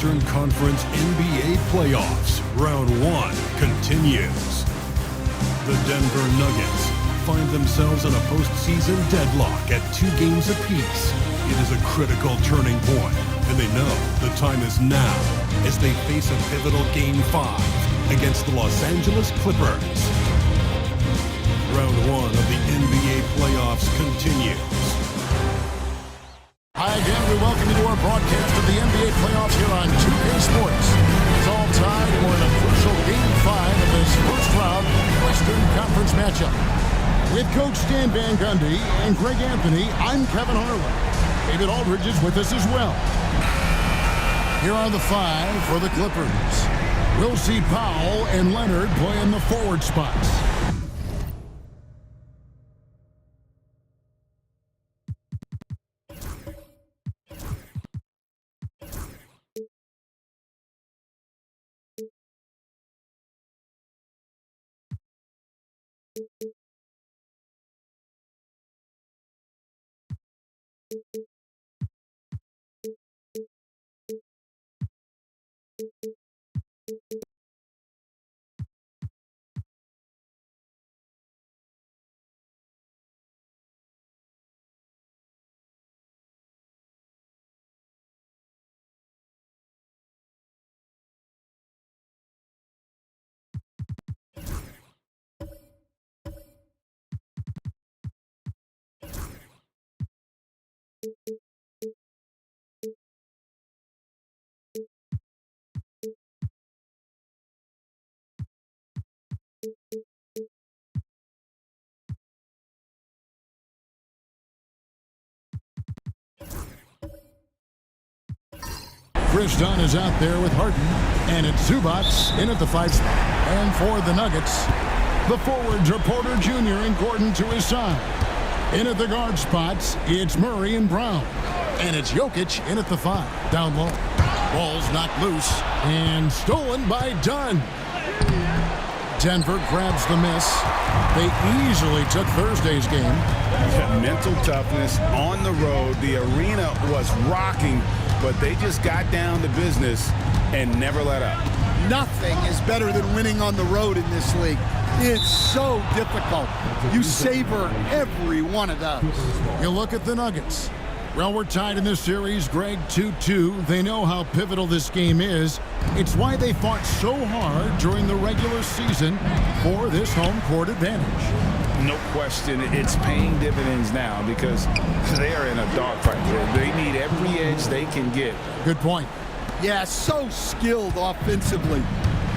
Western Conference NBA playoffs. Round 1 continues. The Denver Nuggets find themselves in a postseason deadlock at 2 games apiece. It is a critical turning point, and they know the time is now as they face a pivotal Game 5 against the Los Angeles Clippers. Round 1 of the NBA playoffs continues. Hi again, we welcome you to our broadcast of the NBA playoffs here on 2K Sports. It's all tied for the crucial Game 5 of this first round Western Conference matchup. With Coach Stan Van Gundy and Greg Anthony, I'm Kevin Harlan. David Aldridge is with us as well. Here are the 5 for the Clippers. We'll see Powell and Leonard play in the forward spots. Chris Dunn is out there with Harden, and it's Zubac in at the 5 spot. And for the Nuggets, the forwards are Porter Jr. and Gordon to his side. In at the guard spots, it's Murray and Brown. And it's Jokic in at the 5. Down low. Ball's knocked loose and stolen by Dunn. Denver grabs the miss. They easily took Thursday's game. Yeah, mental toughness on the road. The arena was rocking, but they just got down to business and never let up. Nothing is better than winning on the road in this league. It's so difficult. You savor every one of those. You look at the Nuggets. Well, we're tied in this series, Greg, 2-2. They know how pivotal this game is. It's why they fought so hard during the regular season for this home court advantage. No question, it's paying dividends now because they are in a dogfight. They need every edge they can get. Good point. Yeah, so skilled offensively.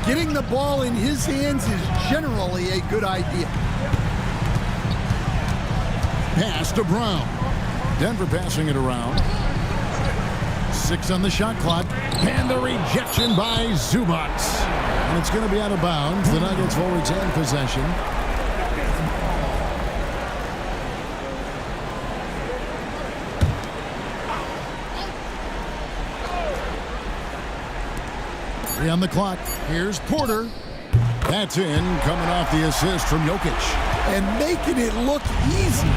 Getting the ball in his hands is generally a good idea. Pass to Brown. Denver passing it around. 6 on the shot clock. And the rejection by Zubac. And it's going to be out of bounds. The Nuggets will retain possession. Three on the clock. Here's Porter. That's in, coming off the assist from Jokic. And making it look easy.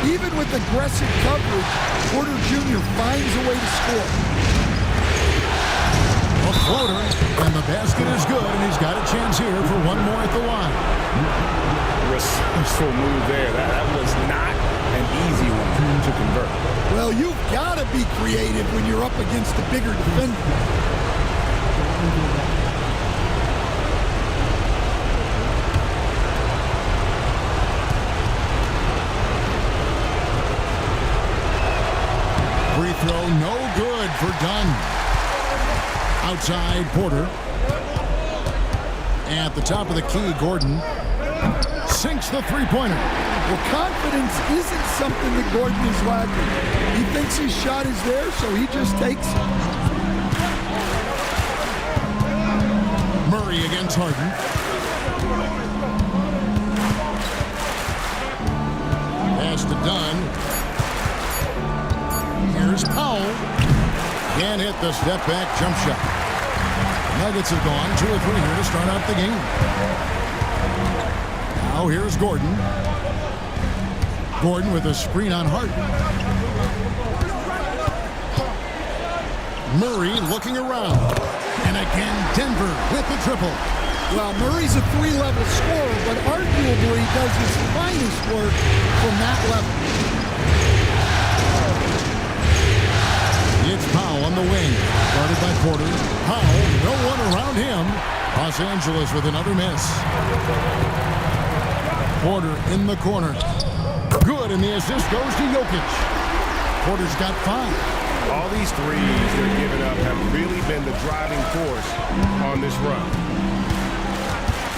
Even with aggressive coverage, Porter Jr. finds a way to score. A floater, and the basket is good, and he's got a chance here for one more at the line. Resourceful move there. That was not an easy one to convert. Well, you've got to be creative when you're up against a bigger defender. Free throw, no good for Dunn. Outside, Porter. At the top of the key, Gordon sinks the three-pointer. Well, confidence isn't something that Gordon is lacking. He thinks his shot is there, so he just takes it. Murray against Harden. Pass to Dunn. Here's Powell. Can't hit the step-back jump shot. Nuggets have gone 2 or 3 here to start out the game. Now here's Gordon. Gordon with a screen on Harden. Murray looking around. And again, Denver with the triple. Well, Murray's a three-level scorer, but arguably does his finest work from that level. It's Powell on the wing. Guarded by Porter. Powell, no one around him. Los Angeles with another miss. Porter in the corner. Good, and the assist goes to Jokic. Porter's got 5. All these threes they're giving up have really been the driving force on this run.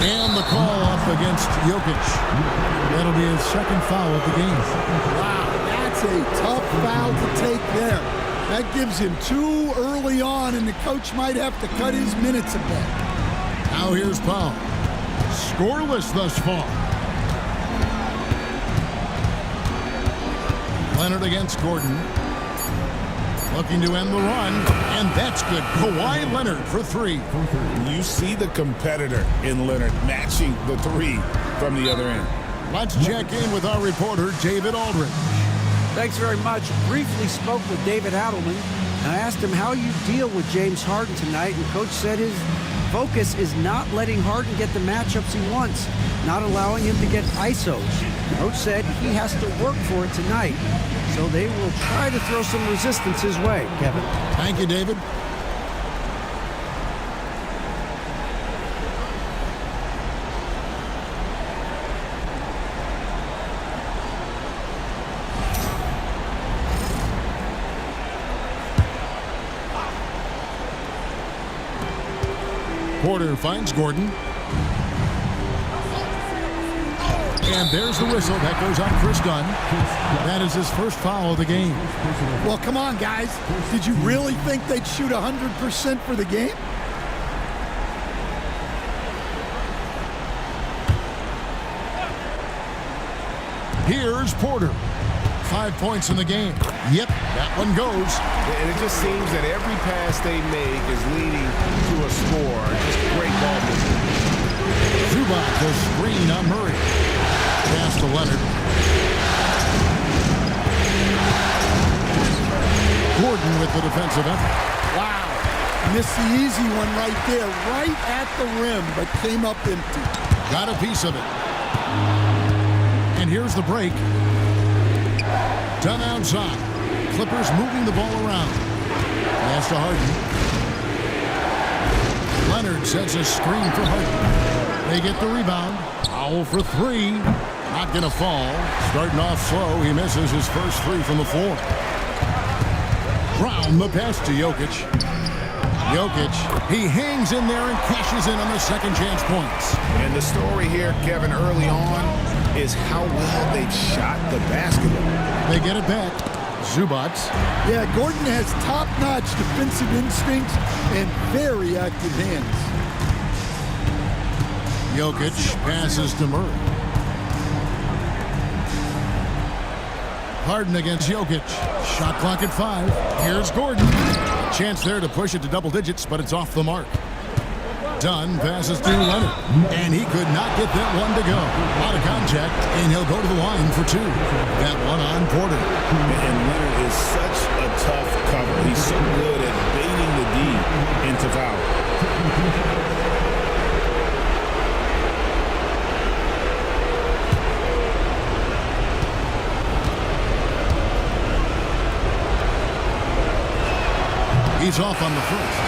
And the call up against Jokic. That'll be his second foul of the game. Wow, that's a tough foul to take there. That gives him 2 early on, and the coach might have to cut his minutes a bit. Now here's Powell. Scoreless thus far. Leonard against Gordon. Looking to end the run, and that's good. Kawhi Leonard for 3. You see the competitor in Leonard matching the 3 from the other end. Let's check in with our reporter, David Aldridge. Thanks very much. Briefly spoke with David Adelman, and I asked him how you deal with James Harden tonight, and Coach said his focus is not letting Harden get the matchups he wants, not allowing him to get ISOs. Coach said he has to work for it tonight, so they will try to throw some resistance his way, Kevin. Thank you, David. Porter finds Gordon. And there's the whistle. That goes on Chris Dunn. That is his first foul of the game. Well, come on, guys. Did you really think they'd shoot 100% for the game? Here's Porter. 5 points in the game. Yep, that one goes. And it just seems that every pass they make is leading to a score. Just great ball movement. Zubac, the screen on Murray. Pass to Leonard. Gordon with the defensive effort. Wow. Missed the easy one right there, right at the rim, but came up empty. Got a piece of it. And here's the break. Done outside. Clippers moving the ball around. Pass to Harden. Leonard sets a screen for Harden. They get the rebound. Powell for 3. Not going to fall. Starting off slow. He misses his first 3 from the floor. Brown the pass to Jokic. Jokic, he hangs in there and cashes in on the second chance points. And the story here, Kevin, early on is how well they've shot the basketball. They get it back. Zubac. Yeah, Gordon has top-notch defensive instincts and very active hands. Jokic passes to Murray. Harden against Jokic. Shot clock at 5. Here's Gordon. Chance there to push it to double digits, but it's off the mark. Dunn passes to Leonard, and he could not get that one to go. A lot of contact, and he'll go to the line for 2. That one on Porter. And Leonard is such a tough cover. He's so good at baiting the D into foul. He's off on the first.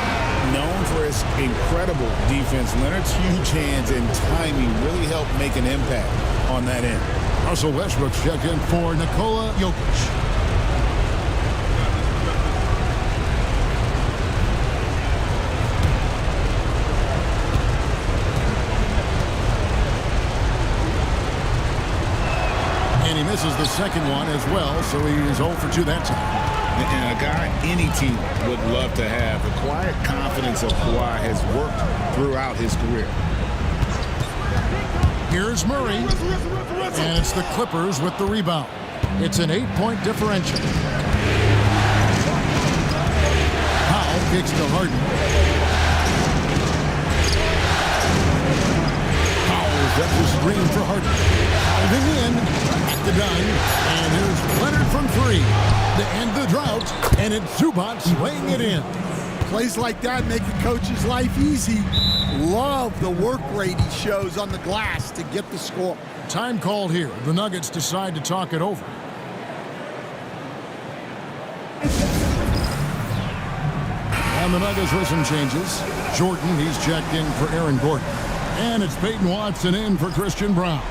Known for his incredible defense, Leonard's huge hands and timing really help make an impact on that end. Russell Westbrook's checked in for Nikola Jokic. And he misses the second one as well, so he's 0 for 2 that time. And a guy any team would love to have. The quiet confidence of Kawhi has worked throughout his career. Here's Murray. And it's the Clippers with the rebound. It's an 8-point differential. Powell kicks to Harden. Powell gets the screen for Harden. Diving in at the gun. And here's Leonard from 3 to end the drought. And it's Zubac laying it in. Plays like that make the coach's life easy. Love the work rate he shows on the glass to get the score. Time called here. The Nuggets decide to talk it over. And the Nuggets with some changes. Jordan, he's checked in for Aaron Gordon. And it's Peyton Watson in for Christian Brown.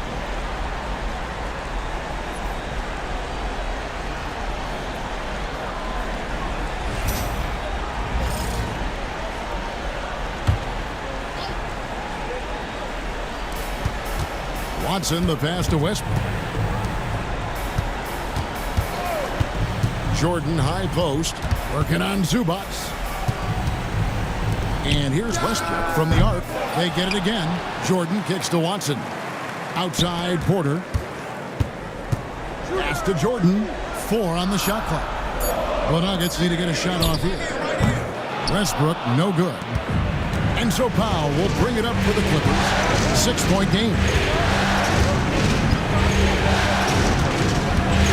Watson, the pass to Westbrook. Jordan, high post, working on Zubats. And here's Westbrook from the arc. They get it again. Jordan kicks to Watson. Outside, Porter. Pass to Jordan. 4 on the shot clock. The Nuggets need to get a shot off here. Westbrook, no good. And so Powell will bring it up for the Clippers. 6-point game.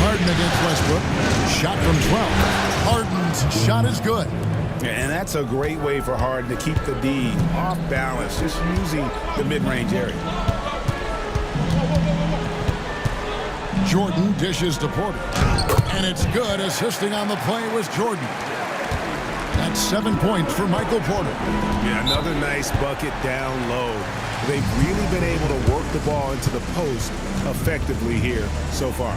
Harden against Westbrook. Shot from 12. Harden's shot is good. And that's a great way for Harden to keep the D off balance, just using the mid-range area. Jordan dishes to Porter. And it's good. Assisting on the play was Jordan. That's 7 points for Michael Porter. Yeah, another nice bucket down low. They've really been able to work the ball into the post effectively here so far.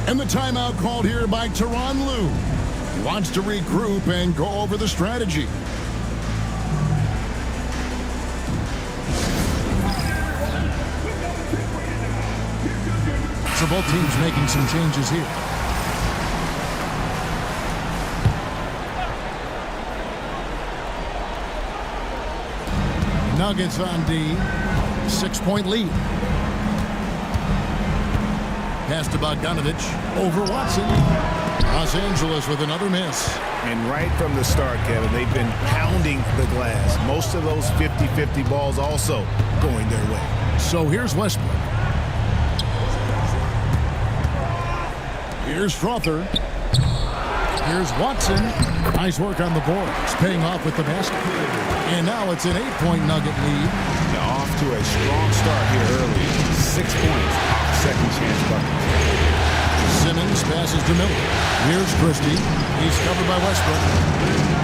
And the timeout called here by Tyronn Lue. He wants to regroup and go over the strategy. So both teams making some changes here. Nuggets on D. 6-point lead. Pass to Bogdanovich over Watson. Los Angeles with another miss. And right from the start, Kevin, they've been pounding the glass. Most of those 50-50 balls also going their way. So here's Westbrook. Here's Strother. Here's Watson. Nice work on the boards, paying off with the basket. And now it's an 8-point Nugget lead. Now off to a strong start here early. 6 points off second chance bucket. Simmons passes to Miller. Here's Christie. He's covered by Westbrook.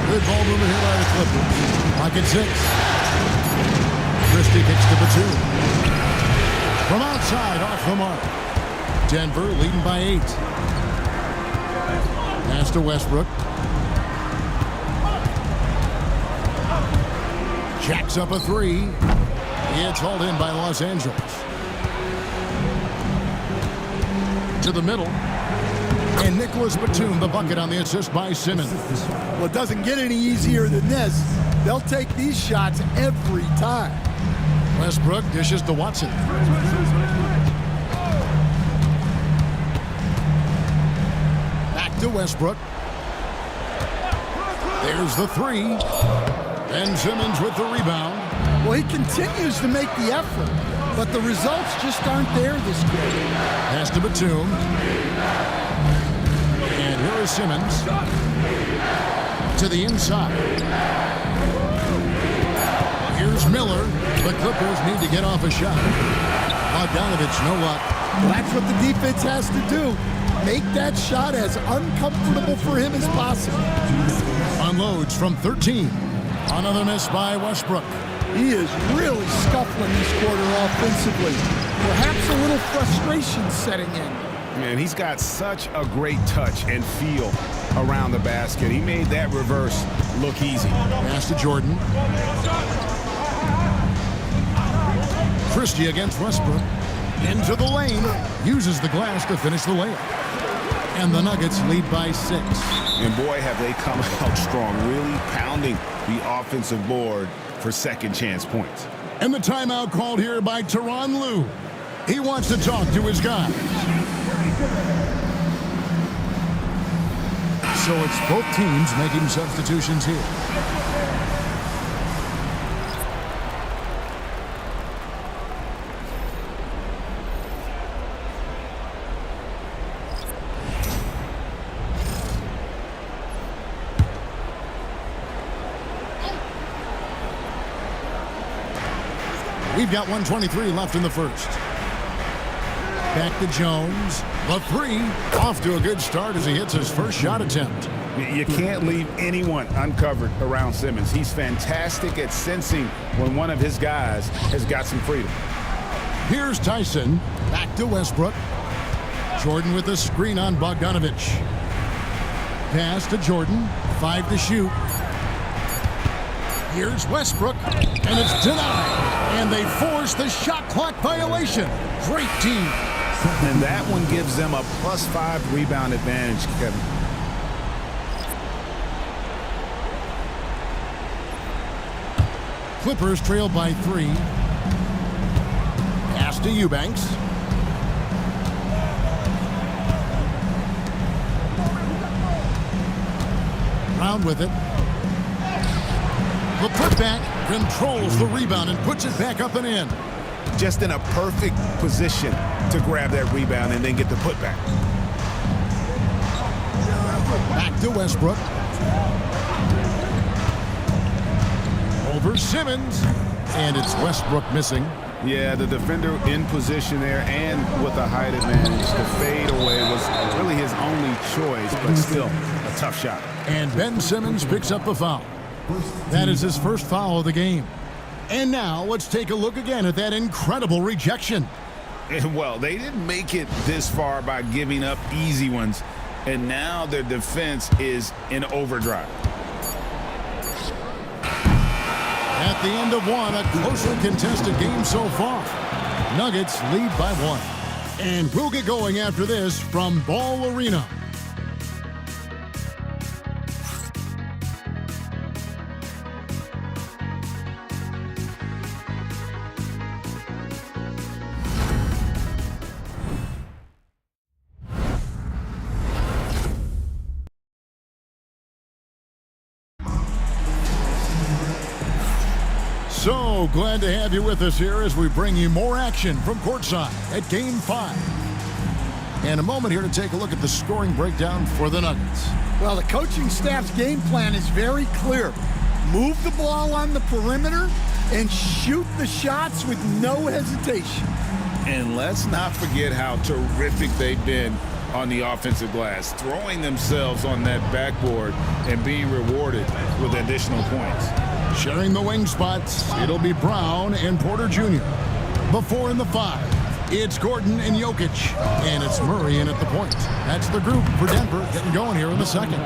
Good ball movement here by the Clippers. Pocket 6. Christie kicks to Batum. From outside, off the mark. Denver leading by 8. Pass to Westbrook. Jacks up a 3. It's hauled in by Los Angeles. To the middle. And Nicholas Batum, the bucket on the assist by Simmons. Well, it doesn't get any easier than this. They'll take these shots every time. Westbrook dishes to Watson. Back to Westbrook. There's the 3. And Simmons with the rebound. Well, he continues to make the effort, but the results just aren't there this quarter. Pass to Batum. And here is Simmons. To the inside. Here's Miller. The Clippers need to get off a shot. Bogdanovich, no luck. Well, that's what the defense has to do. Make that shot as uncomfortable for him as possible. Unloads from 13. Another miss by Westbrook. He is really scuffling this quarter offensively. Perhaps a little frustration setting in. Man, he's got such a great touch and feel around the basket. He made that reverse look easy. Pass to Jordan. Christie against Westbrook. Into the lane. Uses the glass to finish the layup. And the Nuggets lead by 6. And boy, have they come out strong, really pounding the offensive board for second chance points. And the timeout called here by Tyronn Lue. He wants to talk to his guys. So it's both teams making substitutions here. We've got 1:23 left in the first. Back to Jones. The three. Off to a good start as he hits his first shot attempt. You can't leave anyone uncovered around Simmons. He's fantastic at sensing when one of his guys has got some freedom. Here's Tyson. Back to Westbrook. Jordan with a screen on Bogdanovich. Pass to Jordan. 5 to shoot. Here's Westbrook. And it's denied. And they force the shot clock violation. Great team. And that one gives them a +5 rebound advantage, Kevin. Clippers trail by 3. Pass to Eubanks. Brown with it. The putback controls the rebound and puts it back up and in. Just in a perfect position to grab that rebound and then get the putback. Back to Westbrook. Over Simmons. And it's Westbrook missing. Yeah, the defender in position there and with a height advantage. The fade away was really his only choice, but still a tough shot. And Ben Simmons picks up the foul. That is his first foul of the game. And now let's take a look again at that incredible rejection. Well, they didn't make it this far by giving up easy ones, and now their defense is in overdrive. At the end of one, a closely contested game so far. Nuggets lead by 1. And we'll get going after this from Ball Arena. So glad to have you with us here as we bring you more action from courtside at Game 5. And a moment here to take a look at the scoring breakdown for the Nuggets. Well, the coaching staff's game plan is very clear. Move the ball on the perimeter and shoot the shots with no hesitation. And let's not forget how terrific they've been on the offensive glass, throwing themselves on that backboard and being rewarded with additional points. Sharing the wing spots, it'll be Brown and Porter Jr. The 4 and the 5. It's Gordon and Jokic. And it's Murray in at the point. That's the group for Denver getting going here in the second.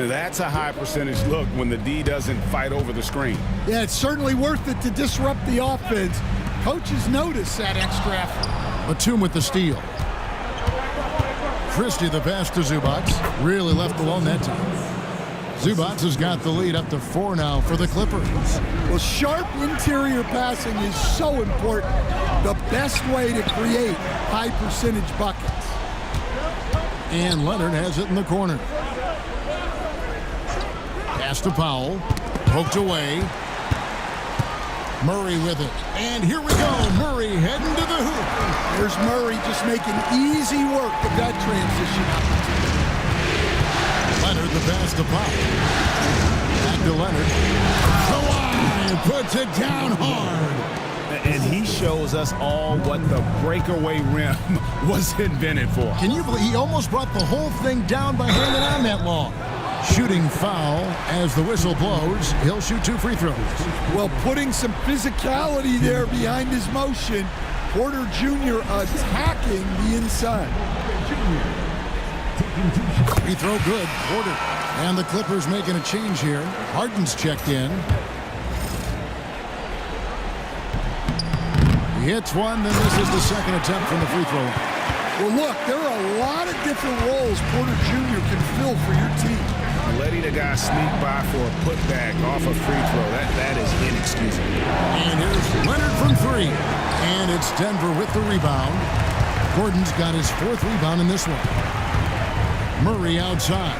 That's a high percentage look when the D doesn't fight over the screen. Yeah, it's certainly worth it to disrupt the offense. Coaches notice that extra effort. Batum with the steal. Christie the pass to Zubac. Really left alone that time. Zubac has got the lead up to 4 now for the Clippers. Well, sharp interior passing is so important. The best way to create high percentage buckets. And Leonard has it in the corner. Pass to Powell. Poked away. Murray with it. And here we go. Murray heading to the hoop. There's Murray just making easy work of that transition opportunity. Leonard the pass to Powell. Back to Leonard. Kawhi puts it down hard. And he shows us all what the breakaway rim was invented for. Can you believe he almost brought the whole thing down by hanging on that long? Shooting foul as the whistle blows. He'll shoot 2 free throws. Well, putting some physicality there behind his motion. Porter Jr. attacking the inside. Free throw good. Porter. And the Clippers making a change here. Harden's checked in. He hits one, then this is the second attempt from the free throw line. Well, look, there are a lot of different roles Porter Jr. can fill for your team. Letting a guy sneak by for a putback off a free throw, that is inexcusable. And here's Leonard from 3. And it's Denver with the rebound. Gordon's got his 4th rebound in this one. Murray outside.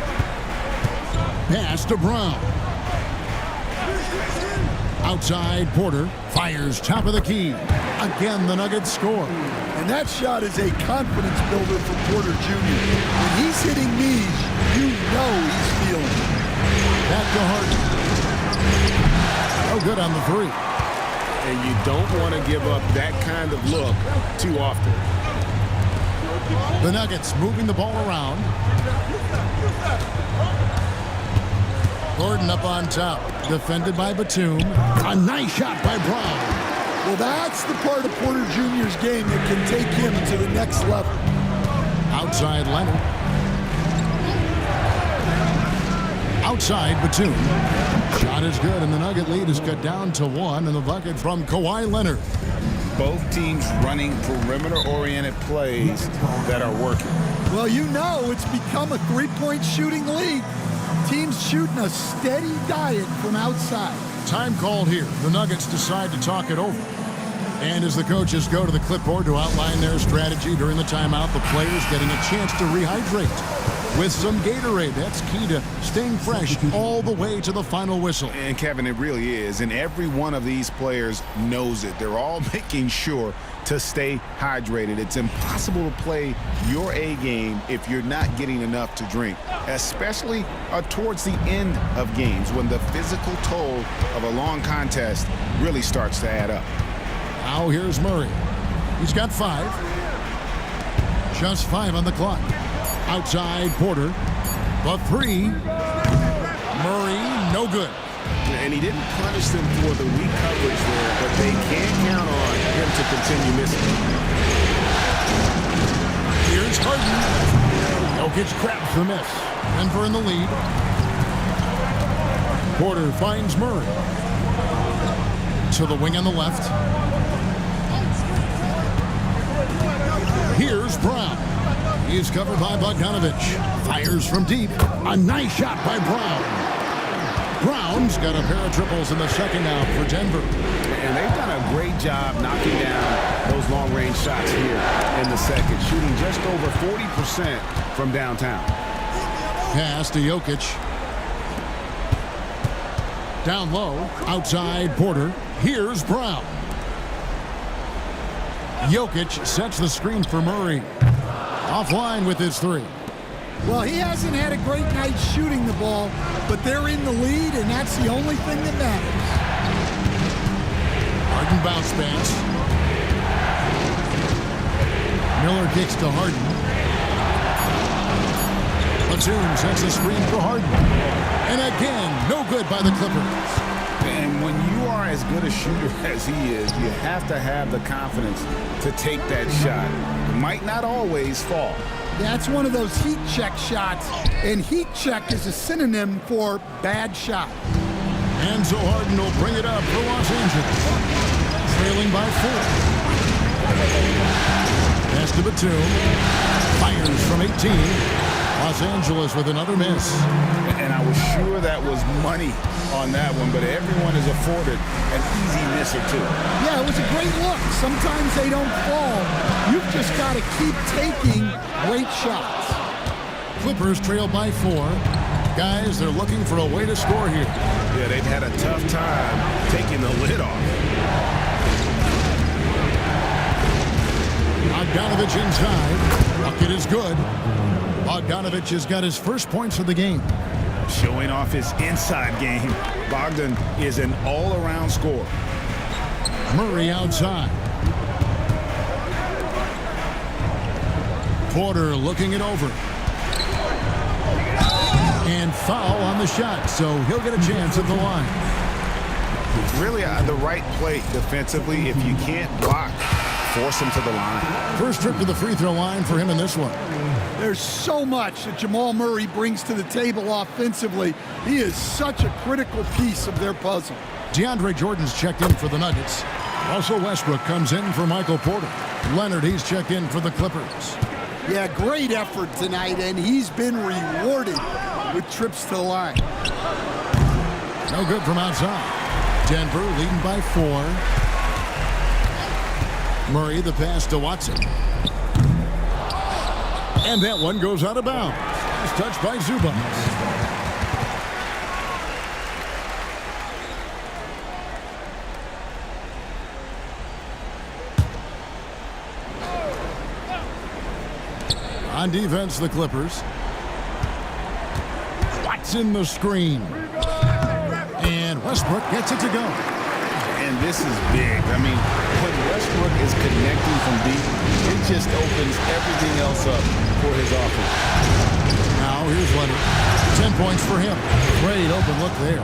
Pass to Brown. Outside, Porter fires top of the key. Again, the Nuggets score. And that shot is a confidence builder for Porter Jr. When he's hitting these, you know he's feeling it. Back to Harden. No good on the 3. and you don't want to give up that kind of look too often. The Nuggets moving the ball around. Gordon up on top, defended by Batum. A nice shot by Brown. Well, that's the part of Porter Jr.'s game that can take him to the next level. Outside Leonard. Outside Batum. Shot is good, and the Nugget lead is cut down to 1, and the bucket from Kawhi Leonard. Both teams running perimeter-oriented plays that are working. Well, you know it's become a three-point shooting league. Teams shooting a steady diet from outside. Time called here. The Nuggets decide to talk it over. And as the coaches go to the clipboard to outline their strategy during the timeout, the players getting a chance to rehydrate with some Gatorade. That's key to staying fresh all the way to the final whistle. And Kevin, it really is. And every one of these players knows it. They're all making sure to stay hydrated. It's impossible to play your A game if you're not getting enough to drink, especially towards the end of games when the physical toll of a long contest really starts to add up. Now here's Murray. He's got 5. Just 5 on the clock. Outside Porter. The 3. Murray, no good. And he didn't punish them for the weak coverage there, but they can't count on him to continue missing. Here's Harden. Jokic grabs the miss. Denver in the lead. Porter finds Murray. To the wing on the left. Here's Brown. He's covered by Bogdanovich. Fires from deep. A nice shot by Brown. Brown's got a pair of triples in the second out for Denver. And they've done a great job knocking down those long-range shots here in the second, shooting just over 40% from downtown. Pass to Jokic. Down low, outside Porter. Here's Brown. Jokic sets the screen for Murray. Offline with his 3. Well, he hasn't had a great night shooting the ball, but they're in the lead, and that's the only thing that matters. Harden bounce pass. Miller kicks to Harden. Batum sets the screen for Harden. And again, no good by the Clippers. And when you are as good a shooter as he is, you have to have the confidence to take that shot. It might not always fall. That's one of those heat check shots, and heat check is a synonym for bad shot. And so Harden will bring it up for Los Angeles. Trailing by 4. Pass to Batum. Fires from 18. Los Angeles with another miss. And I was sure that was money on that one, but everyone is afforded an easy miss or two. Yeah, it was a great look. Sometimes they don't fall. You've just got to keep taking great shots. Clippers trail by 4. Guys, they're looking for a way to score here. Yeah, they've had a tough time taking the lid off. Bogdanovich inside. Bucket is good. Bogdanovich has got his first points of the game. Showing off his inside game. Bogdan is an all-around scorer. Murray outside. Porter looking it over. And foul on the shot, so he'll get a chance at the line. Really the right play defensively. If you can't block, force him to the line. First trip to the free throw line for him in this one. There's so much that Jamal Murray brings to the table offensively. He is such a critical piece of their puzzle. DeAndre Jordan's checked in for the Nuggets. Russell Westbrook comes in for Michael Porter. Leonard, he's checked in for the Clippers. Yeah, great effort tonight, and he's been rewarded with trips to the line. No good from outside. Denver leading by 4. Murray, the pass to Watson. And that one goes out of bounds. It's touched by Zubac. On defense, the Clippers. Watson the screen. And Westbrook gets it to go. And this is big. I mean, when Westbrook is connecting from deep, it just opens everything else up for his offense. Now here's Leonard. 10 points for him. Great open look there.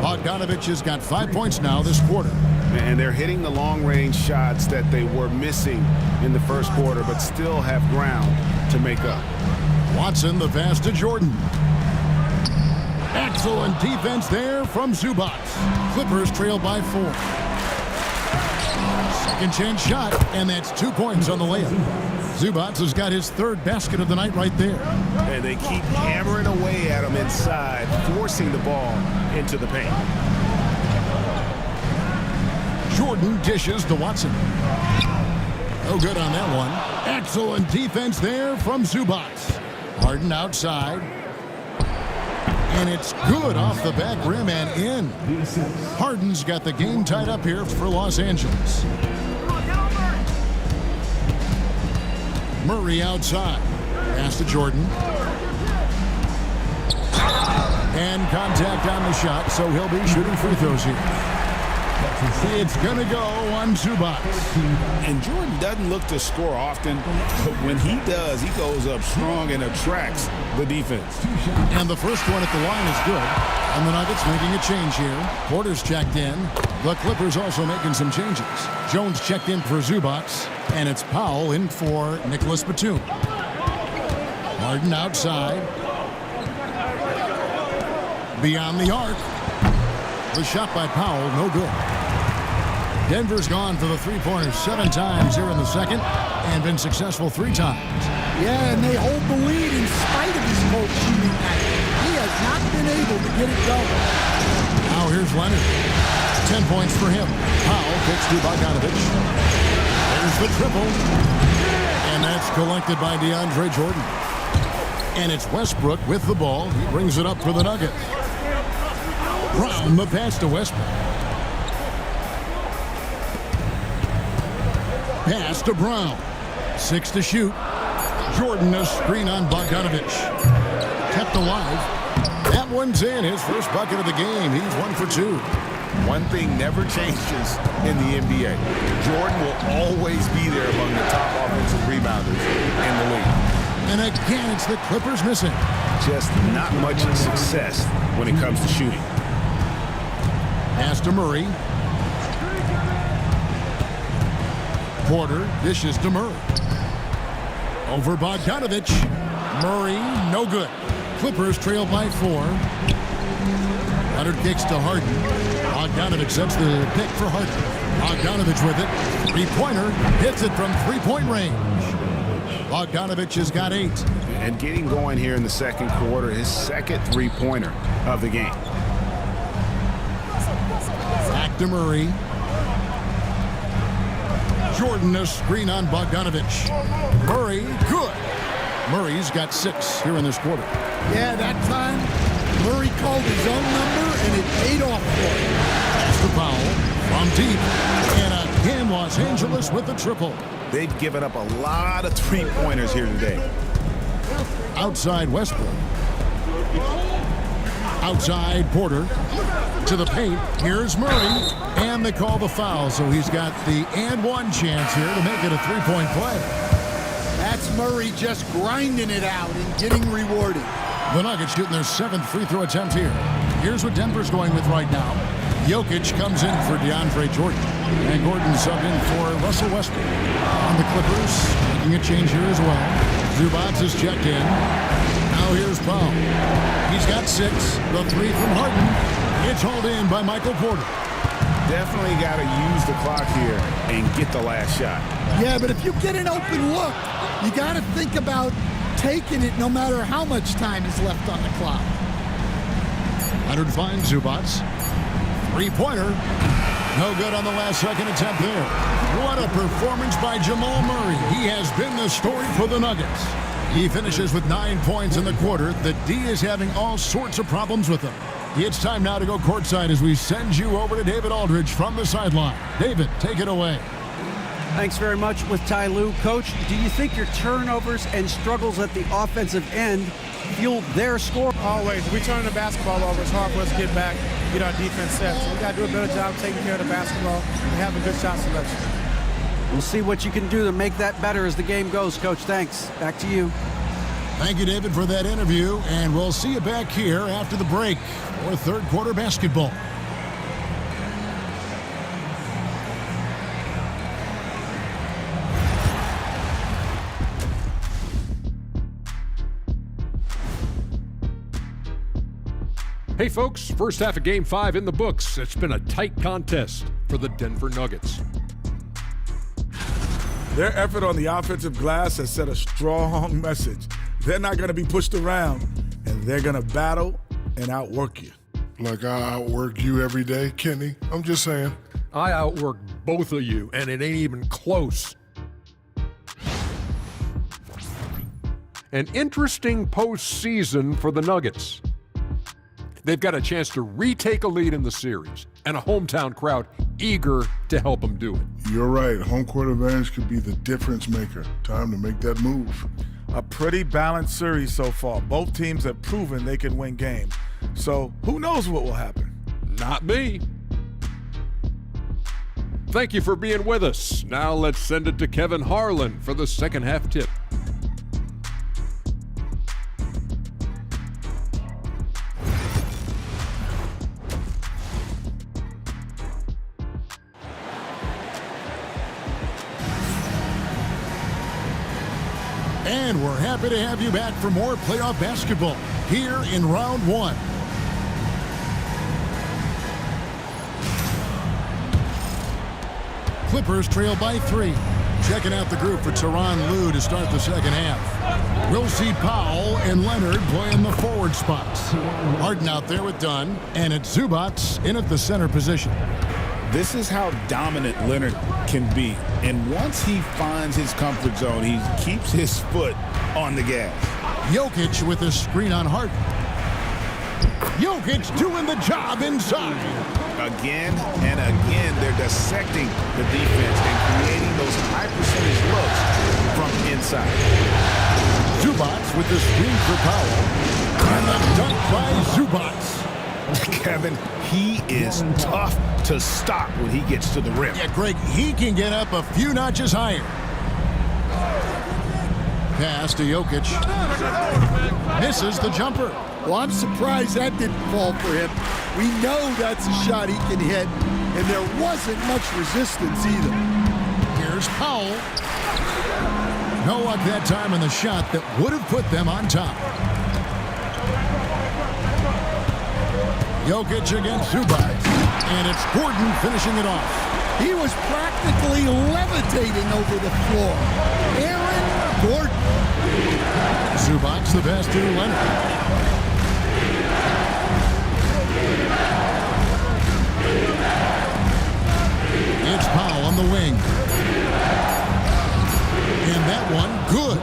Bogdanovic has got 5 points now this quarter. And they're hitting the long-range shots that they were missing in the first quarter, but still have ground to make up. Watson, the pass to Jordan. Excellent defense there from Zubac. Clippers trail by 4. Second chance shot, and that's 2 points on the layup. Zubac has got his 3rd basket of the night right there. And they keep hammering away at him inside, forcing the ball into the paint. Jordan dishes to Watson. No good on that one. Excellent defense there from Zubac. Harden outside. And it's good off the back rim and in. Harden's got the game tied up here for Los Angeles. Murray outside. Pass to Jordan. And contact on the shot, so he'll be shooting free throws here. It's going to go on Zubac. And Jordan doesn't look to score often, but when he does, he goes up strong and attracts the defense. And the first one at the line is good. And the Nuggets making a change here. Porter's checked in. The Clippers also making some changes. Jones checked in for Zubac, and it's Powell in for Nicholas Batum. Harden outside. Beyond the arc. The shot by Powell, no good. Denver's gone for the three-pointers 7 times here in the second and been successful 3 times. Yeah, and they hold the lead in spite of his cold shooting night. He has not been able to get it going. Now here's Leonard. 10 points for him. Powell kicks to Bogdanovic. There's the triple. And that's collected by DeAndre Jordan. And it's Westbrook with the ball. He brings it up for the Nuggets. Brown the pass to Westbrook. Pass to Brown. 6 to shoot. Jordan a screen on Bogdanovic. Kept alive. That one's in. His first bucket of the game. He's 1 for 2. One thing never changes in the NBA. Jordan will always be there among the top offensive rebounders in the league. And again, it's the Clippers missing. Just not much success when it comes to shooting. Pass to Murray. Porter dishes to Murray. Over Bogdanovic. Murray, no good. Clippers trail by 4. Leonard kicks to Harden. Bogdanovic sets the pick for Harden. Bogdanovic with it. 3-pointer. Hits it from 3-point range. Bogdanovic has got 8. And getting going here in the second quarter, his second 3-pointer of the game. Back to Murray. Jordan a screen on Bogdanovic. Murray, good. Murray's got 6 here in this quarter. Yeah, that time Murray called his own number and it paid off for him. Pass to Powell from deep. And again, Los Angeles with the triple. They've given up a lot of 3-pointers here today. Outside Westbrook. Outside Porter. To the paint. Here's Murray. And they call the foul, so he's got the and one chance here to make it a 3-point play. That's Murray just grinding it out and getting rewarded. The Nuggets shooting their 7th free throw attempt here. Here's what Denver's going with right now. Jokic comes in for DeAndre Jordan. And Gordon subbed in for Russell Westbrook. On the Clippers, making a change here as well. Zubac is checked in. Now here's Powell. He's got 6. The 3 from Harden. It's hauled in by Michael Porter. Definitely got to use the clock here and get the last shot. Yeah, but if you get an open look, you got to think about taking it no matter how much time is left on the clock. Leonard finds Zubac. 3-pointer. No good on the last second attempt there. What a performance by Jamal Murray. He has been the story for the Nuggets. He finishes with 9 points in the quarter. The D is having all sorts of problems with him. It's time now to go courtside as we send you over to David Aldridge from the sideline. David, take it away. Thanks very much with Ty Lue. Coach, do you think your turnovers and struggles at the offensive end fuel their score. Always. If we turn the basketball over, it's hard for us to get back, get our defense set. So we got to do a better job taking care of the basketball and having good shot selection. We'll see what you can do to make that better as the game goes, Coach. Thanks. Back to you. Thank you, David, for that interview, and we'll see you back here after the break for third quarter basketball. Hey folks, first half of Game 5 in the books. It's been a tight contest for the Denver Nuggets. Their effort on the offensive glass has set a strong message. They're not going to be pushed around, and they're going to battle and outwork you. Like I outwork you every day, Kenny. I'm just saying. I outwork both of you, and it ain't even close. An interesting postseason for the Nuggets. They've got a chance to retake a lead in the series, and a hometown crowd eager to help them do it. You're right. Home court advantage could be the difference maker. Time to make that move. A pretty balanced series so far. Both teams have proven they can win games. So who knows what will happen? Not me. Thank you for being with us. Now let's send it to Kevin Harlan for the second half tip. And we're happy to have you back for more playoff basketball here in round one. Clippers trail by 3. Checking out the group for Tyronn Lue to start the second half. We'll see Powell and Leonard playing the forward spots. Harden out there with Dunn, and it's Zubac in at the center position. This is how dominant Leonard can be. And once he finds his comfort zone, he keeps his foot on the gas. Jokic with a screen on Harden. Jokic doing the job inside. Again and again, they're dissecting the defense and creating those high percentage looks from inside. Zubac with the screen for Powell. And the dunk by Zubac. Kevin, he is tough to stop when he gets to the rim. Yeah, Greg, he can get up a few notches higher. Pass to Jokic. Misses the jumper. Well, I'm surprised that didn't fall for him. We know that's a shot he can hit, and there wasn't much resistance either. Here's Powell. No luck that time in the shot that would have put them on top. Jokic against Zubac. And it's Gordon finishing it off. He was practically levitating over the floor. Aaron Gordon. Zubac the pass to Leonard. It's Powell on the wing. And that one, good.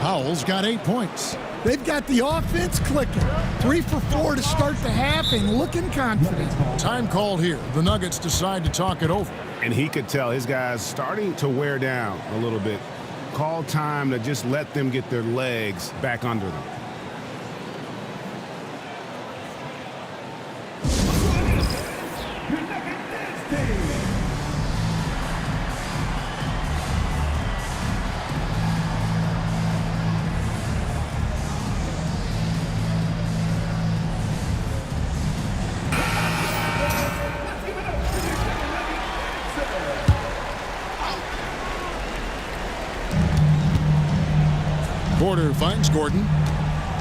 Powell's got 8 points. They've got the offense clicking. 3 for 4 to start the half and looking confident. Time called here. The Nuggets decide to talk it over. And he could tell his guys starting to wear down a little bit. Call time to just let them get their legs back under them. Porter finds Gordon.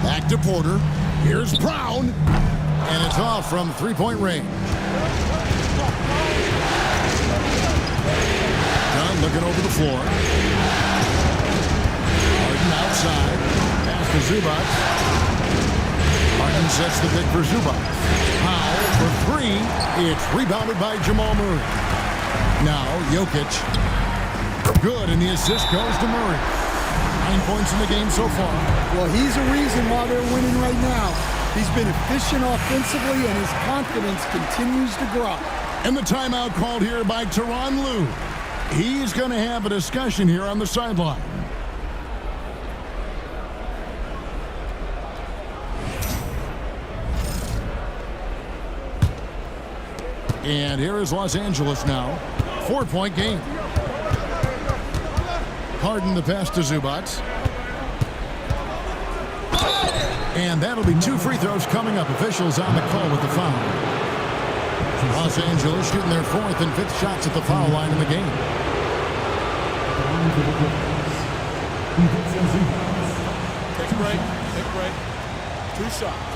Back to Porter. Here's Brown. And it's off from three-point range. Dunn looking over the floor. Harden outside. Pass to Zubac. Harden sets the pick for Zubac. Powell for 3. It's rebounded by Jamal Murray. Now Jokic. Good, and the assist goes to Murray. 9 points in the game so far. Well, he's a reason why they're winning right now. He's been efficient offensively, and his confidence continues to grow. And the timeout called here by Tyronn Lue. He's going to have a discussion here on the sideline. And here is Los Angeles now. 4-point game. Harden the pass to Zubac. And that'll be 2 free throws coming up. Officials on the call with the foul. Los Angeles shooting their 4th and 5th shots at the foul line in the game. Take a break. Take a break. 2 shots.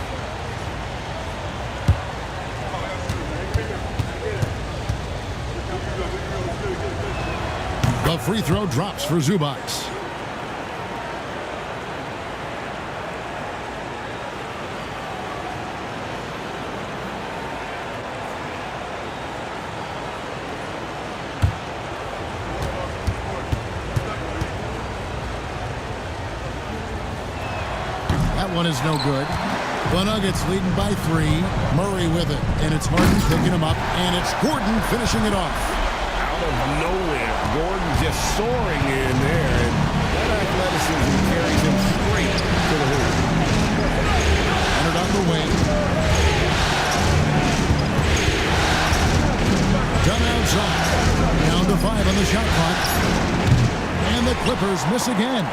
The free throw drops for Zubac. That one is no good. The Nuggets leading by 3. Murray with it. And it's Harden picking him up. And it's Gordon finishing it off. Out of nowhere, Gordon just soaring in there. And that athleticism carries him straight to the hoop. Entered on the wing. Done outside. Down to 5 on the shot clock. And the Clippers miss again.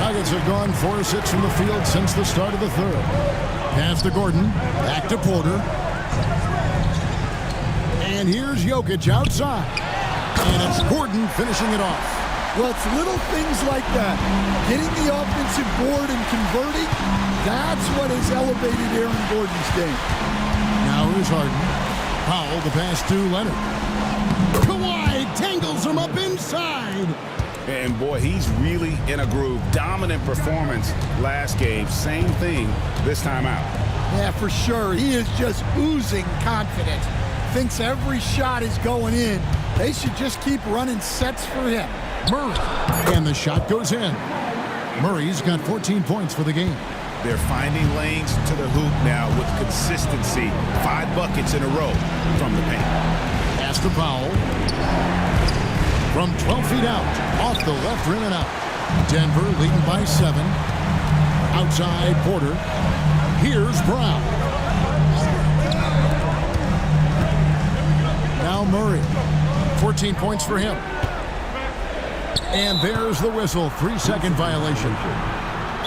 Nuggets have gone 4 of 6 from the field since the start of the 3rd. Pass to Gordon. Back to Porter. And here's Jokic outside. And it's Gordon finishing it off. Well, it's little things like that. Getting the offensive board and converting, that's what has elevated Aaron Gordon's game. Now here's Harden. Powell, the pass to Leonard. Kawhi tangles him up inside. And boy, he's really in a groove. Dominant performance last game. Same thing this time out. Yeah, for sure. He is just oozing confidence. Thinks every shot is going in. They should just keep running sets for him. Murray. And the shot goes in. Murray's got 14 points for the game. They're finding lanes to the hoop now with consistency. 5 buckets in a row from the paint. Pass to Powell. From 12 feet out. Off the left rim and out. Denver leading by 7. Outside Porter. Here's Brown. Now Murray. 14 points for him. And there's the whistle. 3-second violation.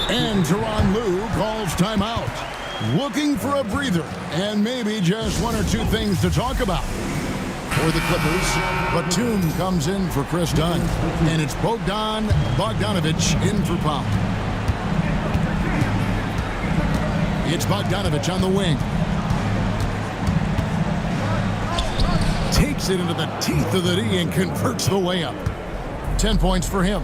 And Tyronn Lue calls timeout. Looking for a breather. And maybe just 1 or 2 things to talk about. For the Clippers, Batum comes in for Chris Dunn. And it's Bogdanovich in for Powell. It's Bogdanovich on the wing. Takes it into the teeth of the D and converts the layup. 10 points for him.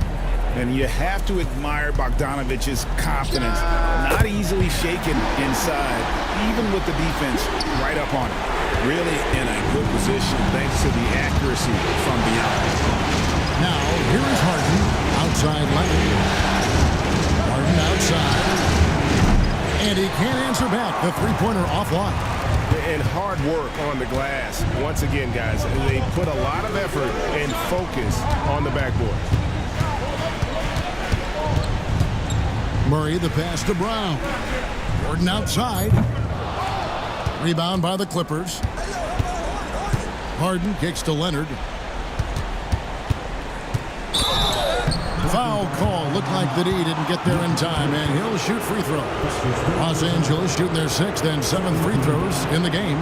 And you have to admire Bogdanovich's confidence. Not easily shaken inside, even with the defense right up on him. Really in a good position thanks to the accuracy from beyond. Now, here is Harden. Outside Leonard. Harden outside. And he can't answer back. The three-pointer offline. And hard work on the glass. Once again, guys, they put a lot of effort and focus on the backboard. Murray, the pass to Brown. Gordon outside. Rebound by the Clippers. Harden kicks to Leonard. Foul call. Looked like the D didn't get there in time, and he'll shoot free throws. Los Angeles shooting their 6th and 7th free throws in the game.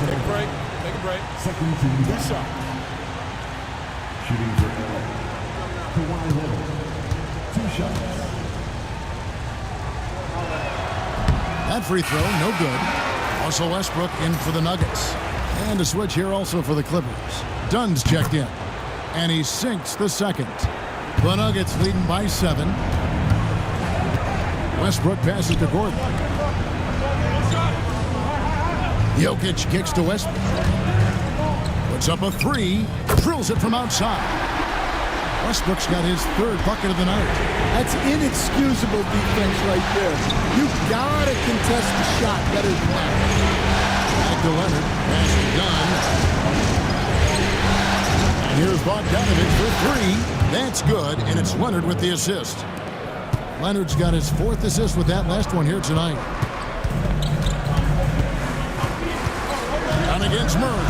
Take a break. Take a break. 2 shots. Shooting for Kawhi Leonard. 2 shots. That free throw, no good. Russell Westbrook in for the Nuggets. And a switch here also for the Clippers. Dunn's checked in. And he sinks the 2nd. The Nuggets leading by 7. Westbrook passes to Gordon. Jokic kicks to Westbrook. Puts up a 3. Drills it from outside. Westbrook's got his 3rd bucket of the night. That's inexcusable defense right there. You've got to contest the shot better than that. Back to Leonard. Pass to Dunn. And here's Bogdanovich for 3. That's good, and it's Leonard with the assist. Leonard's got his 4th assist with that last one here tonight. Down against Murray.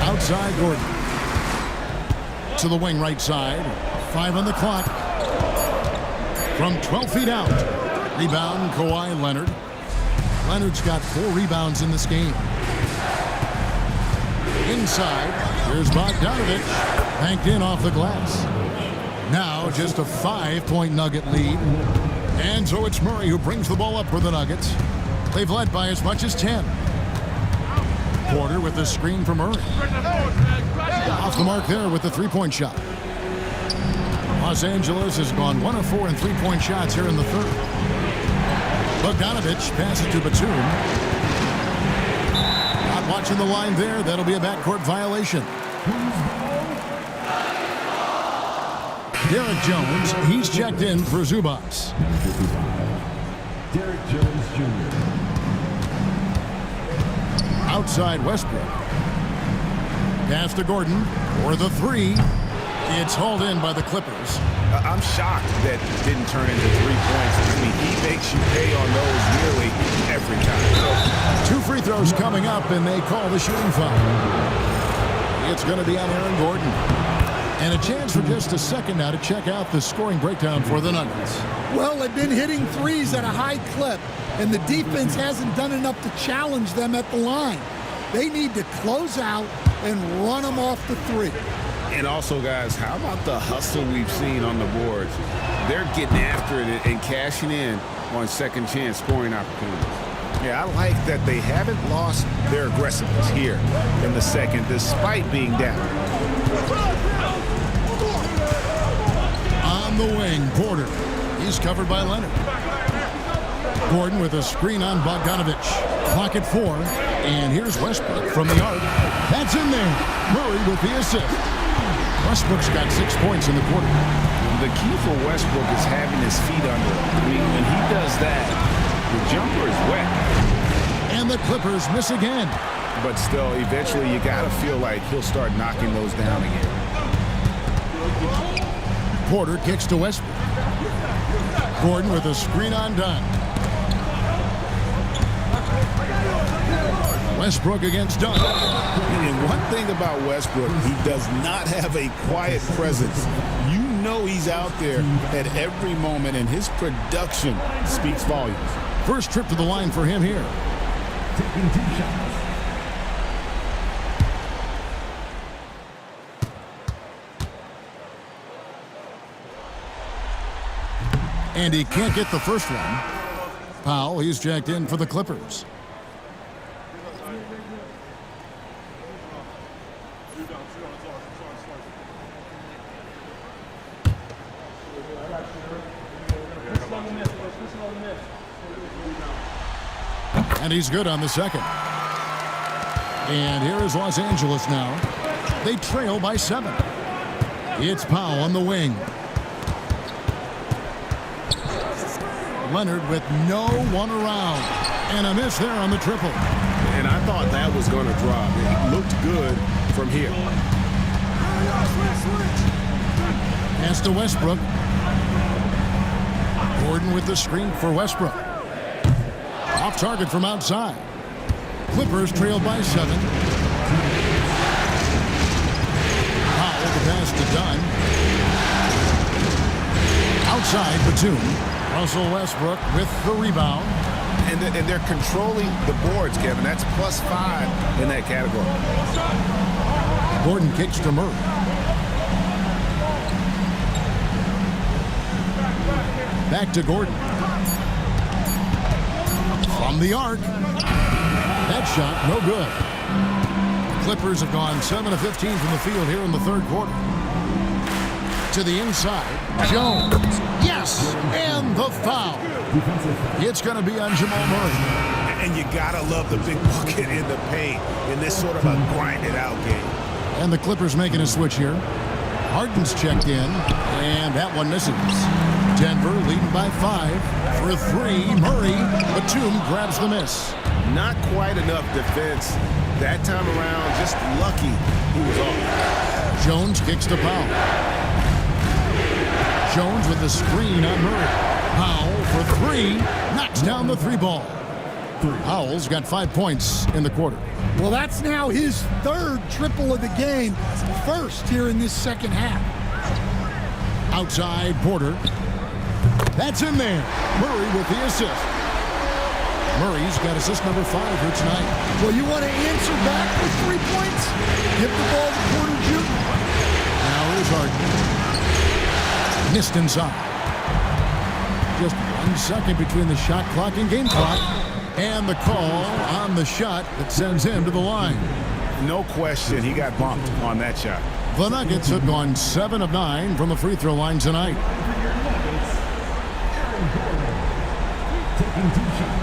Outside Gordon. To the wing right side. 5 on the clock. From 12 feet out. Rebound, Kawhi Leonard. Leonard's got 4 rebounds in this game. Inside, here's Bogdanovich. Banked in off the glass. Now just a 5-point Nugget lead. And so it's Murray who brings the ball up for the Nuggets. They've led by as much as 10. Porter with the screen for Murray. Off the mark there with the 3-point shot. Los Angeles has gone 1 of 4 in 3-point shots here in the third. Bogdanovich passes to Batum. Not watching the line there. That'll be a backcourt violation. Derek Jones, he's checked in for Zubats. Derek Jones Jr. Outside Westbrook. Pass to Gordon for the 3. It's hauled in by the Clippers. I'm shocked that didn't turn into 3 points. I mean, he makes you pay on those nearly every time. 2 free throws coming up, and they call the shooting foul. It's going to be on Aaron Gordon. And a chance for just a second now to check out the scoring breakdown for the Nuggets. Well, they've been hitting threes at a high clip, and the defense hasn't done enough to challenge them at the line. They need to close out and run them off the 3. And also, guys, how about the hustle we've seen on the boards? They're getting after it and cashing in on second chance scoring opportunities. Yeah, I like that they haven't lost their aggressiveness here in the second, despite being down. On the wing, Porter. He's covered by Leonard. Gordon with a screen on Bogdanovich. Clock at 4. And here's Westbrook from the arc. That's in there. Murray with the assist. Westbrook's got 6 points in the quarter. The key for Westbrook is having his feet under. I mean, when he does that, the jumper is wet. And the Clippers miss again. But still, eventually, you got to feel like he'll start knocking those down again. Porter kicks to Westbrook. Gordon with a screen on Dunn. Westbrook against Dunn. And one thing about Westbrook, he does not have a quiet presence. You know he's out there at every moment, and his production speaks volumes. First trip to the line for him here. Taking 2 shots. And he can't get the first one. Powell, he's checked in for the Clippers. And he's good on the second. And here is Los Angeles now. They trail by 7. It's Powell on the wing. Leonard with no one around. And a miss there on the triple. And I thought that was going to drop. It looked good from here. Pass to Westbrook. Gordon with the screen for Westbrook. Off target from outside. Clippers trail by 7. Powell the pass to Dunn. Outside Batum. Russell Westbrook with the rebound. And they're controlling the boards, Kevin. That's +5 in that category. Gordon kicks to Murray. Back to Gordon. From the arc. That shot, no good. The Clippers have gone 7 of 15 from the field here in the third quarter. To the inside. Jones. Yes! And the foul. It's going to be on Jamal Murray. And you got to love the big bucket in the paint in this sort of a grinded-out game. And the Clippers making a switch here. Harden's checked in, and that one misses. Denver leading by 5 for 3. Murray, Batum grabs the miss. Not quite enough defense that time around. Just lucky he was off. Jones kicks to Powell. Jones with the screen on Murray. Powell for three. Knocks down the three ball. Powell's got 5 points in the quarter. Well, that's now his third triple of the game. First here in this second half. Outside Porter. That's in there. Murray with the assist. Murray's got assist number 5 here tonight. Well, you want to answer back with 3 points? Give the ball to Porter Jr. Now here's Harden. Missed inside. Just 1 second between the shot clock and game clock. And the call on the shot that sends him to the line. No question, he got bumped on that shot. The Nuggets have gone 7 of 9 from the free throw line tonight. Taking 2 shots.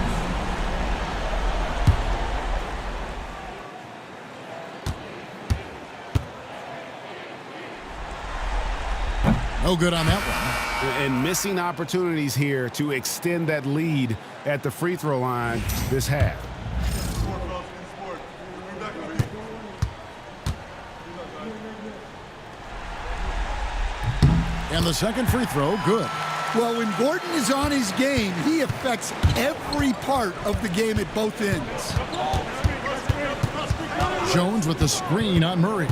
No good on that one. And missing opportunities here to extend that lead at the free throw line this half. And the second free throw, good. Well, when Gordon is on his game, he affects every part of the game at both ends. Jones with the screen on Murray.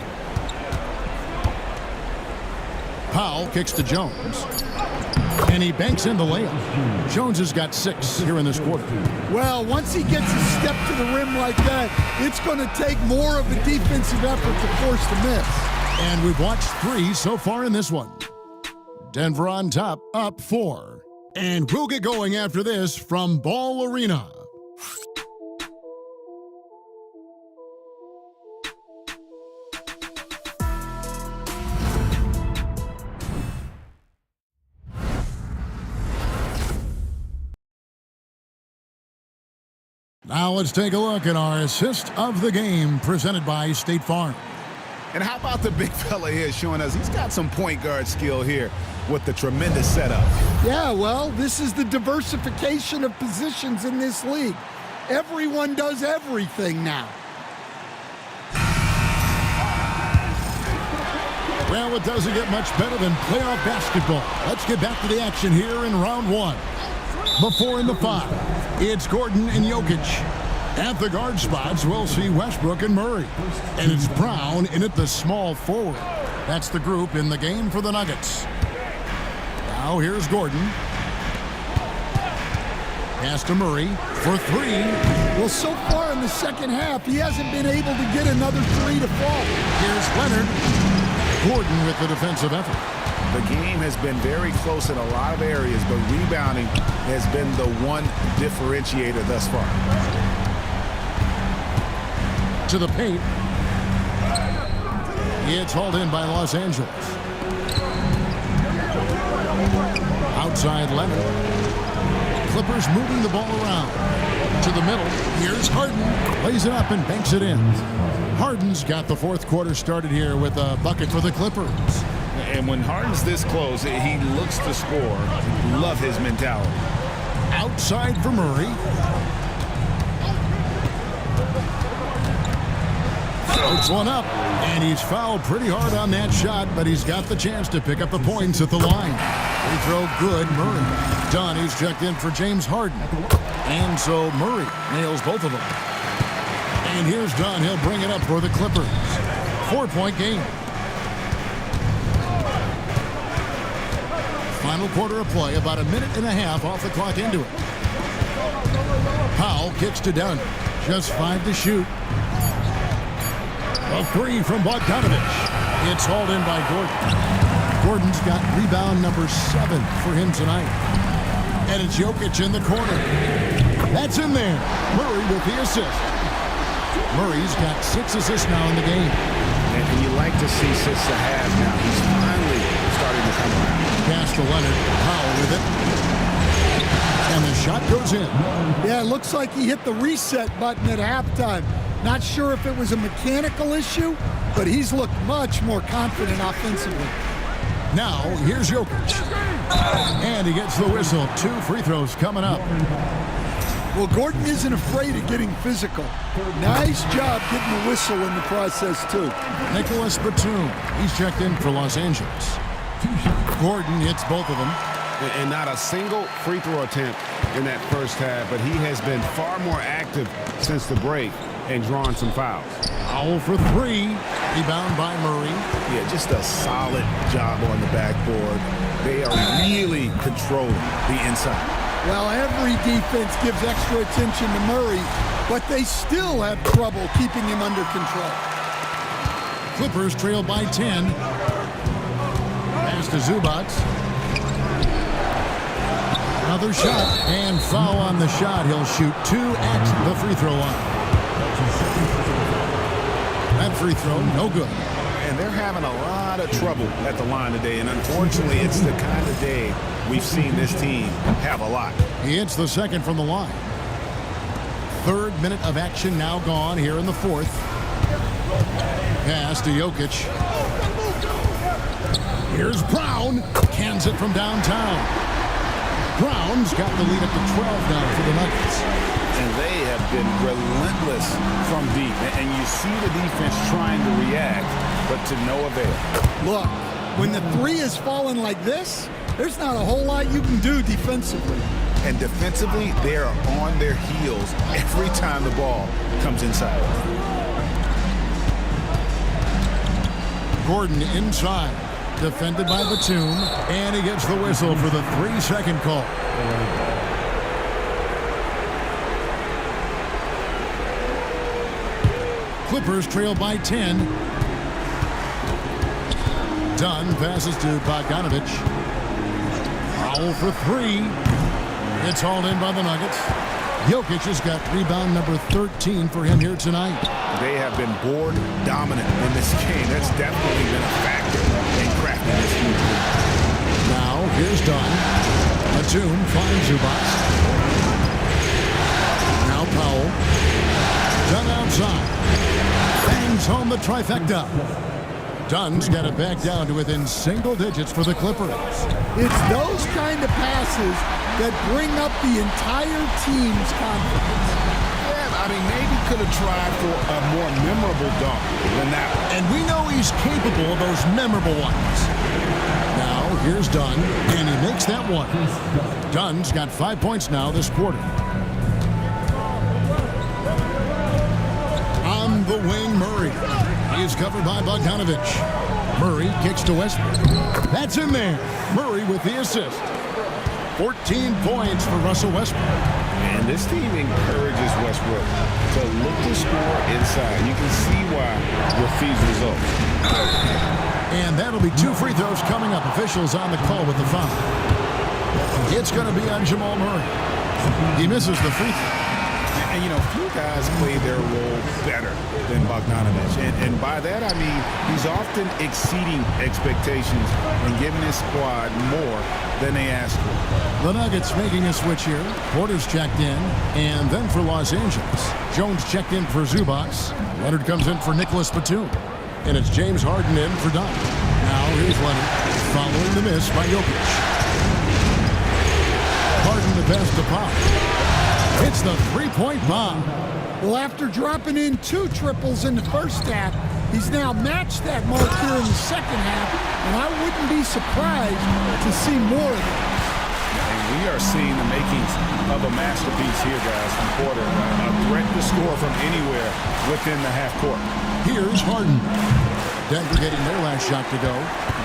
Powell kicks to Jones. And he banks in the layup. Jones has got 6 here in this quarter. Well, once he gets a step to the rim like that, it's going to take more of a defensive effort to force the miss. And we've watched 3 so far in this one. Denver on top, up 4. And we'll get going after this from Ball Arena. Now let's take a look at our assist of the game presented by State Farm. And how about the big fella here showing us he's got some point guard skill here with the tremendous setup. Yeah, well, this is the diversification of positions in this league. Everyone does everything now. Well, it doesn't get much better than playoff basketball. Let's get back to the action here in round 1. The 4 and the 5. It's Gordon and Jokic. At the guard spots, we'll see Westbrook and Murray. And it's Brown in at the small forward. That's the group in the game for the Nuggets. Now here's Gordon. Pass to Murray for 3. Well, so far in the second half, he hasn't been able to get another 3 to fall. Here's Leonard. Gordon with the defensive effort. The game has been very close in a lot of areas, but rebounding has been the one differentiator thus far. To the paint. It's hauled in by Los Angeles. Outside Leonard. Clippers moving the ball around. To the middle. Here's Harden. Lays it up and banks it in. Harden's got the fourth quarter started here with a bucket for the Clippers. And when Harden's this close, he looks to score. Love his mentality. Outside for Murray. Floats one up, and he's fouled pretty hard on that shot, but he's got the chance to pick up the points at the line. Free throw good, Murray. Dunn, he's checked in for James Harden. And so Murray nails both of them. And here's Dunn, he'll bring it up for the Clippers. 4-point game. Final quarter of play, about a minute and a half off the clock into it. Powell kicks to Dunn. Just 5 to shoot. A 3 from Bogdanovich. It's hauled in by Gordon. Gordon's got rebound number 7 for him tonight. And it's Jokic in the corner. That's in there. Murray with the assist. Murray's got 6 assists now in the game. And you like to see 6 a half now. He's finally starting to come around. Pass to Leonard. Powell with it. And the shot goes in. Yeah, it looks like he hit the reset button at halftime. Not sure if it was a mechanical issue, but he's looked much more confident offensively. Now, here's Jokic. And he gets the whistle. 2 free throws coming up. Well, Gordon isn't afraid of getting physical. Nice job getting the whistle in the process, too. Nicholas Batum. He's checked in for Los Angeles. 2 shots. Gordon hits both of them. And not a single free throw attempt in that first half, but he has been far more active since the break and drawn some fouls. Foul for three. Rebound by Murray. Yeah, just a solid job on the backboard. They are really controlling the inside. Well, every defense gives extra attention to Murray, but they still have trouble keeping him under control. Clippers trail by 10. Pass to Zubac. Another shot, and foul on the shot. He'll shoot 2 at the free throw line. That free throw, no good. And they're having a lot of trouble at the line today, and unfortunately, it's the kind of day we've seen this team have a lot. He hits the second from the line. Third minute of action now gone here in the fourth. Pass to Jokic. Here's Brown. Cans it from downtown. Brown's got the lead up to 12 now for the Nuggets. And they have been relentless from deep. And you see the defense trying to react, but to no avail. Look, when the three is falling like this, there's not a whole lot you can do defensively. And defensively, they are on their heels every time the ball comes inside. Gordon inside. Defended by Batum, and he gets the whistle for the 3-second call. Clippers trail by 10. Dunn passes to Bogdanovich. Foul for 3. It's hauled in by the Nuggets. Jokic has got rebound number 13 for him here tonight. They have been board dominant in this game. That's definitely been a factor in crafting this huge lead. Now, here's Dunn. Batum finds Zubac. Now Powell. Dunn outside. Bangs home the trifecta. Dunn's got it back down to within single digits for the Clippers. It's those kind of passes that bring up the entire team's confidence. Yeah, I mean, maybe could have tried for a more memorable dunk than that one. And we know he's capable of those memorable ones. Now, here's Dunn, and he makes that one. Dunn's got 5 points now this quarter. On the wing, Murray. He's covered by Bogdanovich. Murray kicks to Westbrook. That's in there. Murray with the assist. 14 points for Russell Westbrook. And this team encourages Westbrook to look to score inside. You can see why with these results. And that'll be 2 free throws coming up. Officials on the call with the foul. It's going to be on Jamal Murray. He misses the free throw. And, you know, few guys play their role better than Bogdanovich. And by that, I mean he's often exceeding expectations and giving his squad more than they asked for. The Nuggets making a switch here. Porter's checked in. And then for Los Angeles, Jones checked in for Zubac. Leonard comes in for Nicholas Batum. And it's James Harden in for Dunn. Now here's Leonard following the miss by Jokic. Harden the pass to Pop. It's the three-point bomb. Well, after dropping in 2 triples in the first half, he's now matched that mark here in the second half, and I wouldn't be surprised to see more of it. And we are seeing the makings of a masterpiece here, guys, from Porter. A threat to score from anywhere within the half court. Here's Harden. Denver getting their last shot to go.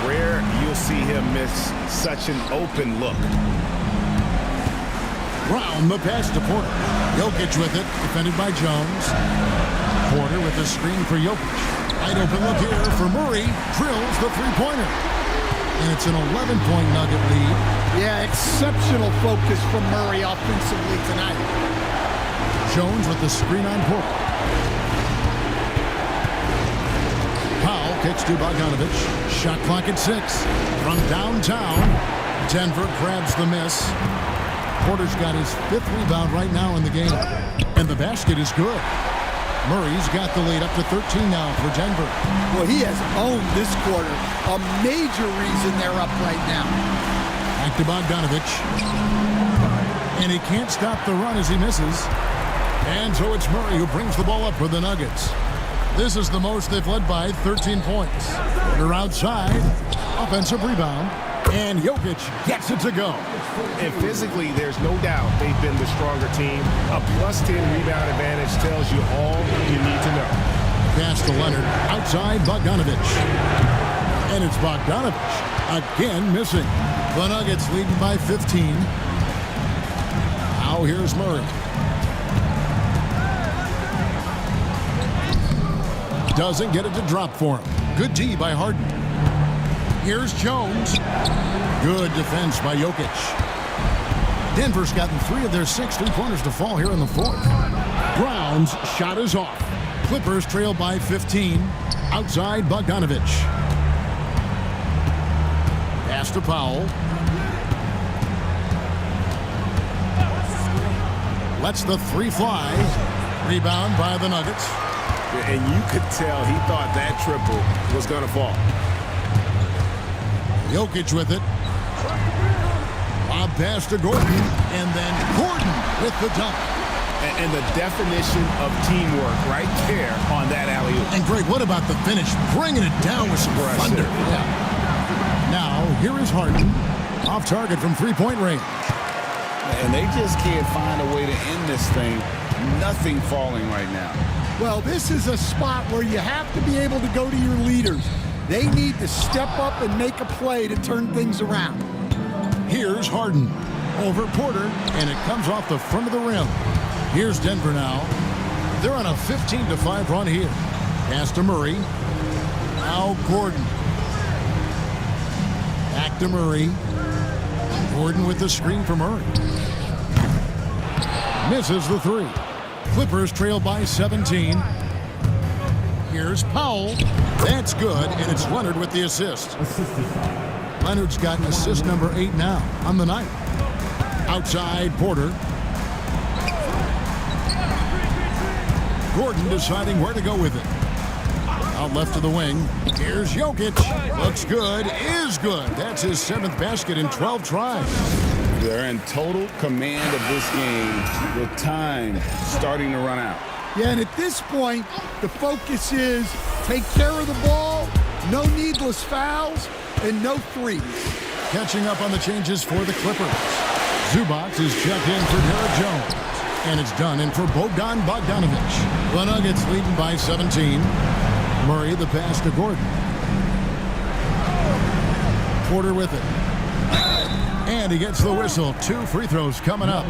Rare you'll see him miss such an open look. Brown the pass to Porter. Jokic with it, defended by Jones. Porter with the screen for Jokic. Wide open look here for Murray. Drills the three-pointer. And it's an 11-point Nugget lead. Yeah, exceptional focus from Murray offensively tonight. Jones with the screen on Porter. Powell kicks to Bogdanovich. Shot clock at 6. From downtown, Denver grabs the miss. Porter's got his 5th rebound right now in the game. And the basket is good. Murray's got the lead up to 13 now for Denver. Well, he has owned this quarter. A major reason they're up right now. Back to Bogdanovich. And he can't stop the run as he misses. And so it's Murray who brings the ball up for the Nuggets. This is the most they've led by 13 points. They're outside. Offensive rebound. And Jokic gets it to go. And physically, there's no doubt they've been the stronger team. A +10 rebound advantage tells you all you need to know. Pass to Leonard, outside Bogdanovich. And it's Bogdanovich, again missing. The Nuggets leading by 15. Now here's Murray. Doesn't get it to drop for him. Good D by Harden. Here's Jones. Good defense by Jokic. Denver's gotten 3 of their 6 3-pointers to fall here in the 4th. Brown's shot is off. Clippers trail by 15. Outside Bogdanovich. Pass to Powell. Lets the 3 fly. Rebound by the Nuggets. And you could tell he thought that triple was going to fall. Jokic with it. Lob pass to Gordon. And then Gordon with the dunk. And the definition of teamwork right there on that alley-oop. And Greg, what about the finish? Bringing it down with some thunder. Yeah. Now, here is Harden. Off target from 3-point range. And they just can't find a way to end this thing. Nothing falling right now. Well, this is a spot where you have to be able to go to your leaders. They need to step up and make a play to turn things around. Here's Harden over Porter, and it comes off the front of the rim. Here's Denver now. They're on a 15-5 run here. Pass to Murray. Now Gordon. Back to Murray. Gordon with the screen for Murray. Misses the 3. Clippers trail by 17. Here's Powell. That's good, and it's Leonard with the assist. Leonard's got assist number 8 now on the night. Outside Porter. Gordon deciding where to go with it. Out left to the wing. Here's Jokic. Looks good. Is good. That's his 7th basket in 12 tries. They're in total command of this game with time starting to run out. Yeah, and at this point, the focus is take care of the ball, no needless fouls, and no threes. Catching up on the changes for the Clippers. Zubac is checked in for Derek Jones. And it's done in for Bogdan Bogdanovich. The Nuggets leading by 17. Murray the pass to Gordon. Porter with it. And he gets the whistle. 2 free throws coming up.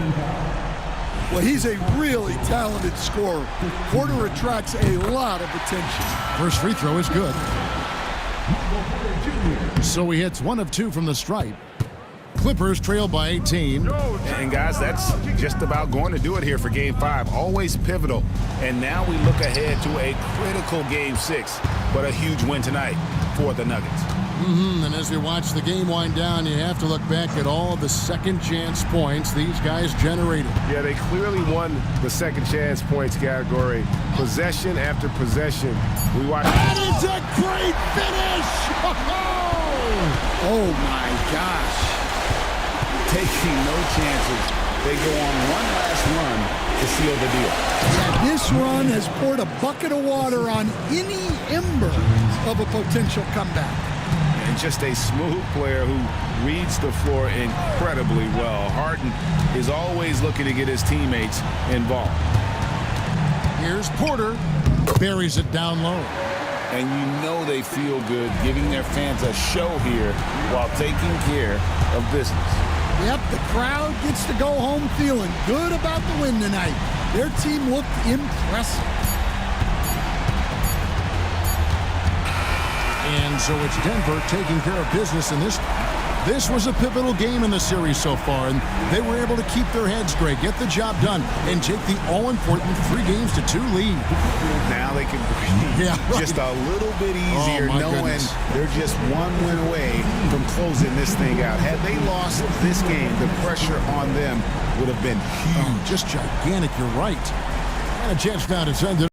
Well, he's a really talented scorer. Porter attracts a lot of attention. First free throw is good. So he hits 1 of 2 from the stripe. Clippers trail by 18. And guys, that's just about going to do it here for Game 5. Always pivotal. And now we look ahead to a critical Game 6, but a huge win tonight for the Nuggets. And as we watch the game wind down, you have to look back at all the second chance points these guys generated. Yeah, they clearly won the second chance points category. Possession after possession. We watch. That is a great finish! Oh my gosh. Taking no chances. They go on one last run to seal the deal. Yeah, this run has poured a bucket of water on any ember of a potential comeback. And just a smooth player who reads the floor incredibly well. Harden is always looking to get his teammates involved. Here's Porter. Buries it down low. And you know they feel good giving their fans a show here while taking care of business. Yep, the crowd gets to go home feeling good about the win tonight. Their team looked impressive. And so it's Denver taking care of business in this. This was a pivotal game in the series so far, and they were able to keep their heads straight, get the job done, and take the all-important 3-2 lead. Now they can breathe just a little bit easier knowing they're just one win away from closing this thing out. Had they lost this game, the pressure on them would have been huge. Just gigantic, you're right. And a chance now to send it.